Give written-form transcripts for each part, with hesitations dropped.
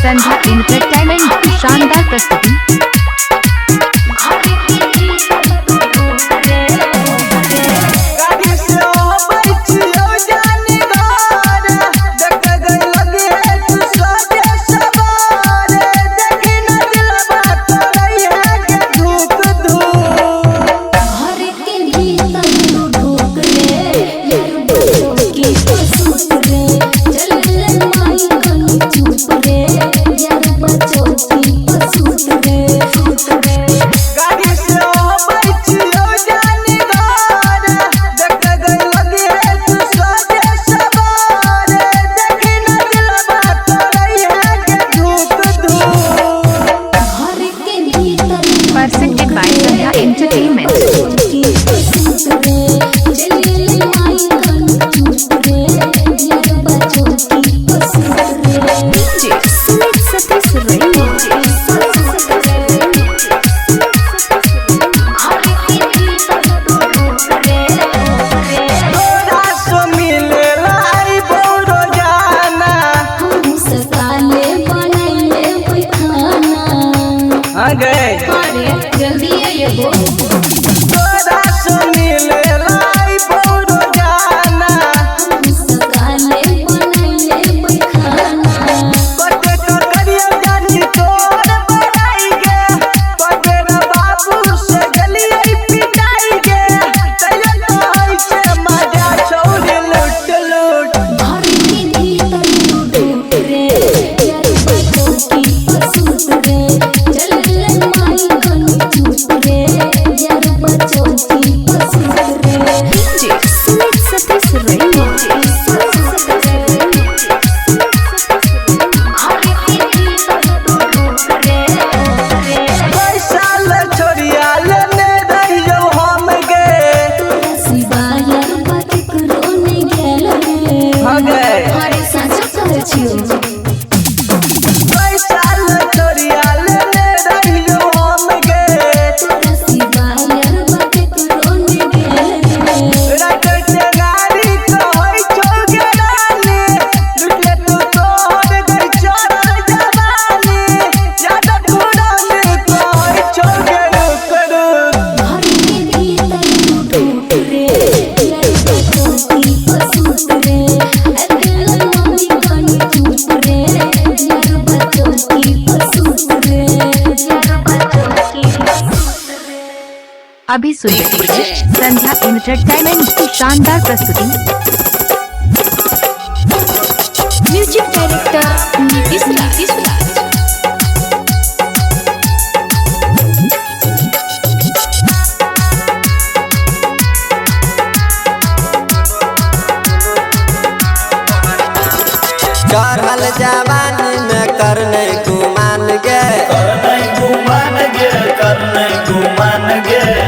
संध्या entertainment की शानदार प्रस्तुति। Presented by Sandhya Entertainment. जल्दी आइए वो अभी सुनिए संध्या एंटरटेनमेंट की शानदार प्रस्तुति। म्यूजिक डायरेक्टर नीतीश राज। चढ़ल जवानी में करने गुमान गे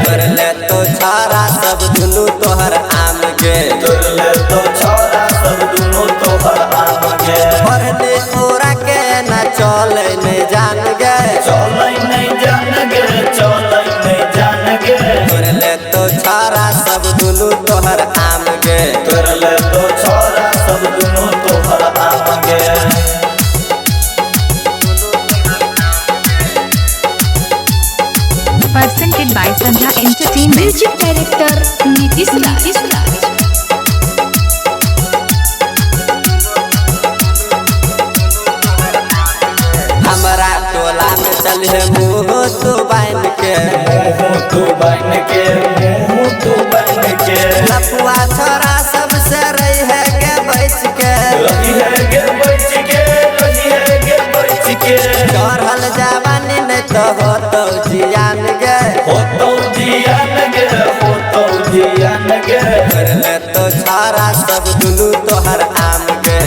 कर ले तो छारा सब दुनू तोहर आम गे पढ़ने पूरा के न चले नहीं जान गे कर ले तो छारा सब दुनू तोहर आम गे Presented by Sandhya Entertainment. Music director Nitish Raj. हमारा टोला में चले मुँह तो बाइन के लपुआ छोरा सबसे रही है के बैठ के चढ़ल जवानी नहीं तो होतो जियान गे कर ले तो छारा सब दुनू तोहर आम गे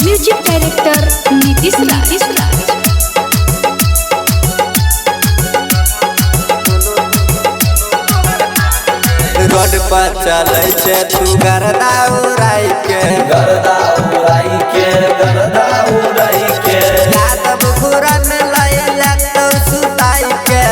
म्यूजिक डायरेक्टर नीतीश राज। रोड पर चले छे तू गरदा उड़ाई के यादव घुरन लय तो सुताई के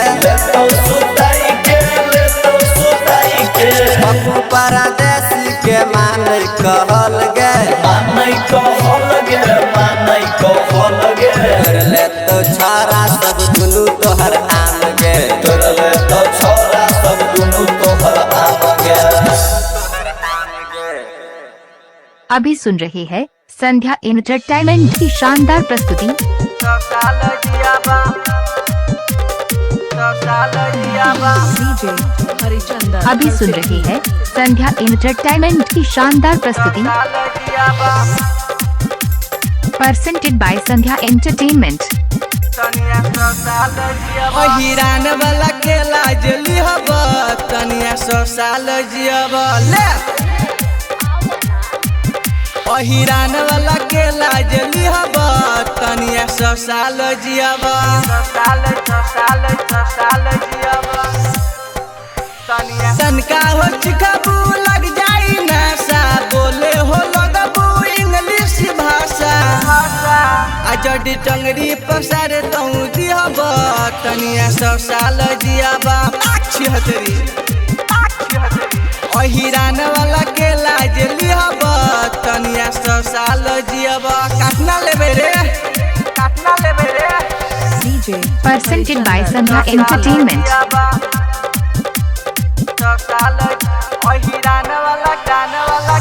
अभी सुन रहे हैं संध्या एंटरटेनमेंट की शानदार प्रस्तुति। अभी सुन रहे हैं संध्या एंटरटेनमेंट की शानदार प्रस्तुति presented by संध्या एंटरटेनमेंट। हिरान वाला के लाजली हब तनिया 100 साल जियब ले हिरान वाला के लाजली हब तनिया 100 साल जियब तनका हो चिखबू लग जाई नशा बोले हो लगबू इंग्लिश भाषा जडी टंगरी पसार तऊ दिहब तनिया 100 साल जियब छिहत्तरी हिरान वाला के लाजली हब तनिया 100 साल जियब काटना लेबे रे presented by संध्या एंटरटेनमेंट। हिरान वाला गान वाला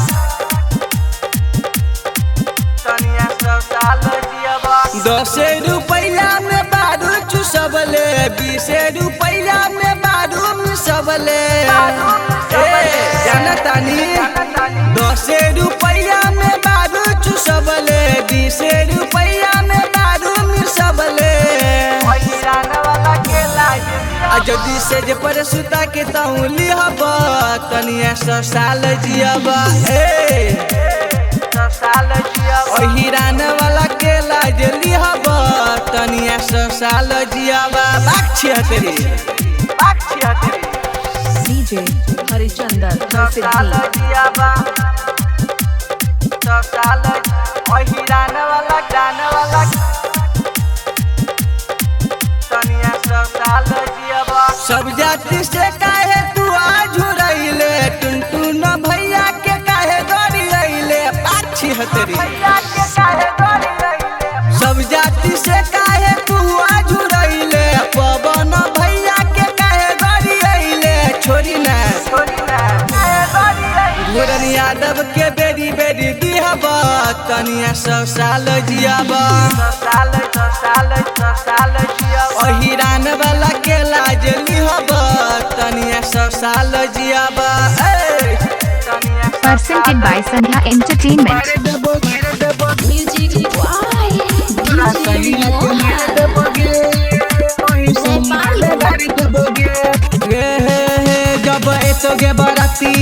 तनिया 100 साल जियब 10 रुपया में बारू चुसबले 20 रुपया में बारू मिसबले जानतानी 10 रुपया में बारू चुसबले 20 रुपया में बारू मिसबले जदी से जे पर सुता के तौली हब तनिया 100 साल जियब 100 साल जियब हिरान वाला के लाजली हब तनिया 100 साल जियब 76 हरिचंदन 100 साल जियब 100 साल हिरान वाला गान वाला तनिया 100 साल जियब सब जाति से काहे तू आझुरैले टुनटुन भैया के काहे गड़ियैले 76 सब जाति से काहे तू आझुरैले पवन भैया के काहे गड़ियैले छोरी ना घोरन यादव के बेरी बेरी दिहब तनिया 100 साल जियब 100 साल जियब हिरान वाला के लाजली हब तनिया 100 साल जियब presented by Sandhya entertainment. Music by जब एतोगे बराती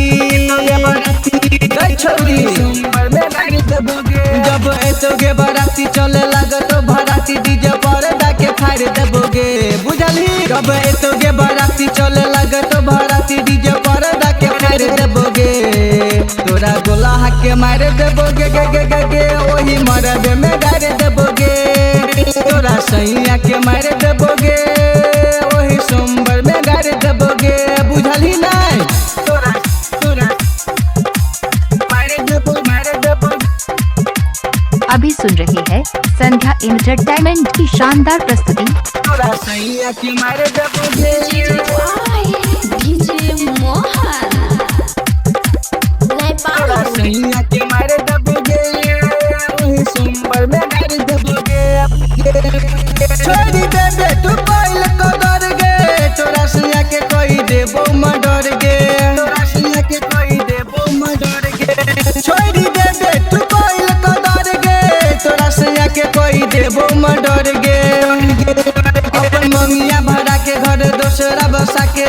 छोरी जब एतोगे बराती चले लागत भराती डीजे पर्दा के फाड़ देबोगे बुझली जब एतोगे बराती चले लागत भराती डीजे पर्दा के फाड़ देबोगे तोरा गोला के मार देबोगे गे गे गे गे ओही मरबे में गाड़ देबोगे तोरा सैया के मार देबोगे ओही सोमवार में गाड़ देबोगे बुझली नहीं तोरा अभी सुन रहे हैं संध्या एंटरटेनमेंट की शानदार प्रस्तुति तोरा सैया के मार देबोगे म्यूजिक वाई डीजे मोहन तोरा सैया के मार देबोगे ओही सोमवार में गाड़ देबोगे छोड़ी दे तू पहल को डर गे तोरा सैया के कोई देबो मडर गे तोरा सैया के कोई देबो मडर गे छोड़ी दे तू पहल को डर गे तोरा सैया के कोई देबो मडर गे अपन मंगिया भरा के घर दोसरा बसा के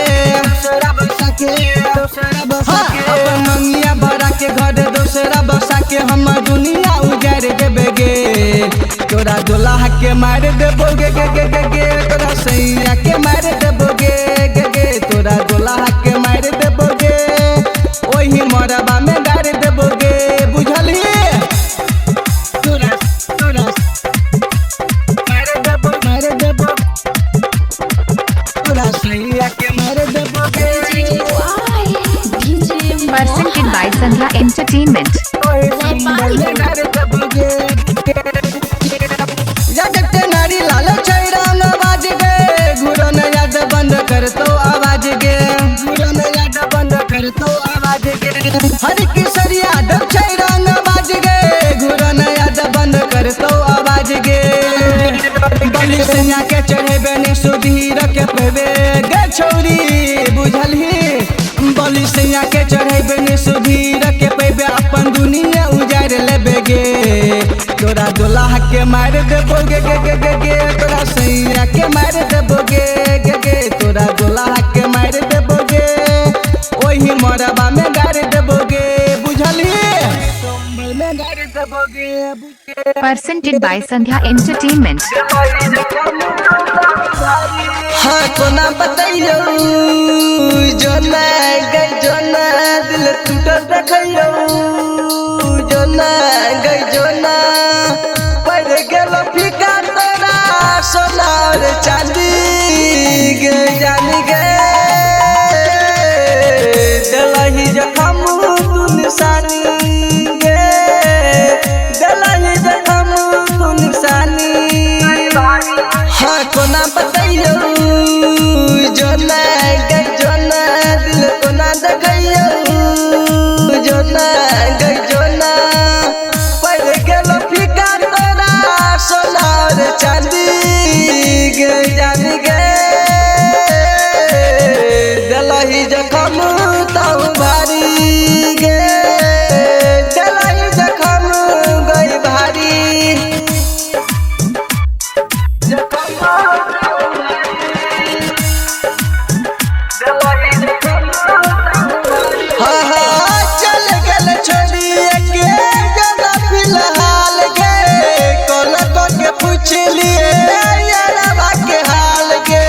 अपन मंगिया भरा के घर दोसरा बसा के हमर दुनिया उजाड़ देबे गे तोरा दुल्हा के मार देबोगे गे गे गे गे तोरा सैया के मार देबोगे गे गे तोरा दुल्हा के मार देबोगे ओही मरबा में गाड़ देबोगे बुझली तोरा मार देबो तोरा सैया के मार देबोगे music Y DJ presented by Sandhya entertainment. ओही सोमवार में गाड़ देबोगे जगते नारी लाल छैरान बाज गे घुरन याद बंद कर तो आवाज गे घुरन याद बंद कर तो आवाज गे हर किशोर यादव छैरान बाज बलि सैया के चढ़ेबे ने सुधीर के पेबे गे छौरी बुझलही बलि सैया के चढ़ेबे ने सुधीर के पेबे अपन दुनिया उजाड़ लेबे गे तोरा दुल्हा के मार देबो गे गे गे गे गे तोरा सैया के मार देबो गे गे गे तोरा दुल्हा के मार देबो गे ओही मरबा में गाड़ देबो गे बुझलही में गाड़ देबो गे Presented by Sandhya Entertainment. हाँ कोना बताइयो जोना गई जोना दिल टूटल देखियो जोना गई जोना पड़ गेल फीका तोरा सोना और चांदी गे जान गे दिलही जखम तू निशानी गे दिलही जखम तू निशानी हाँ कोना बताइयो जोना गई जोना दिल कोना देखियो जोना गई जोना पड़ गेल फीका तोरा सोना और चांदी गे जान गे दिलही जखम ताऊ भारी गे दिलही जखम गई भारी हाँ हाँ चल गेल छोड़िए के जगह फिलहाल गे कोलको के पूछ लिए यारवा के हाल गे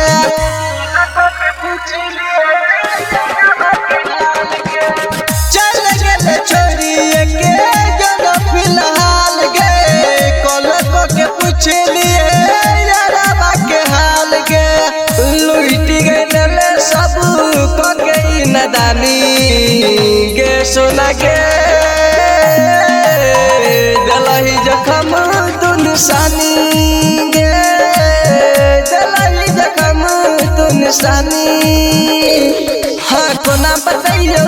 चल गेल छोड़िए के जगह फिलहाल गे कोलको के पूछ लिए यारवा के हाल गे लुट गए सब को गई नदानी गे सोना गे दिलही जखम तू निशानी गे दिलही जखम तू निशानी हाँ कोना बताइयो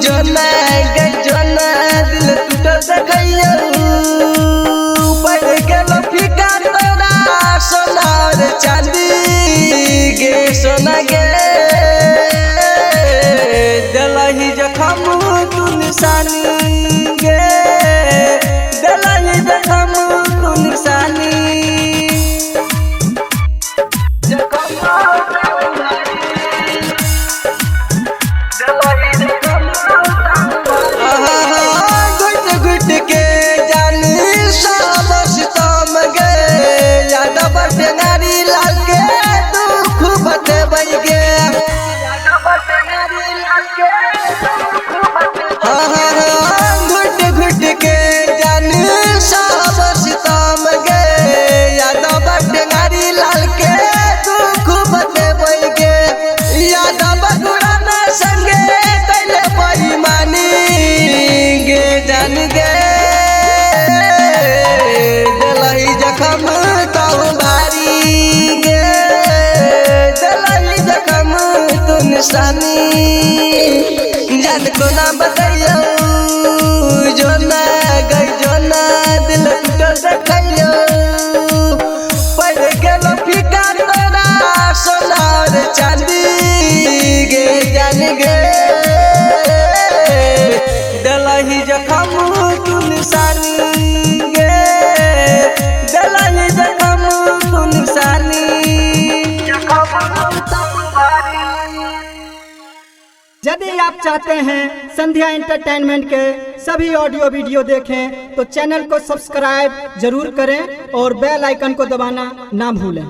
जोना गई जोना दिल टूटल देखियो पड़ गेल फीका तोरा सोना और चांदी गे सोना गे दिलही जखम तू निशानी गे दिलही जखम तू निशानी घुट घुट के जानी सब सितम गे यादव नारी लाल के दुख बतेबै गे घुट घुट के जानी सब सितम गे यादव नारी लाल के दुख बतेबै गे यादव गुराना संगे कैले बेईमानी गे जान गे दिलही जखम ताऊ भारी गे दिलही जखम तू निशानी जान कोना बताइयो जोना गई जोना दिल टूटल देखियो पड़ गेल फीका तोरा सोना और चांदी गे जान गे दिलही जखम तू निशानी गे दिलही जखम तू निशानी यदि आप चाहते हैं संध्या एंटरटेनमेंट के सभी ऑडियो वीडियो देखें तो चैनल को सब्सक्राइब जरूर करें और बेल आइकन को दबाना ना भूलें।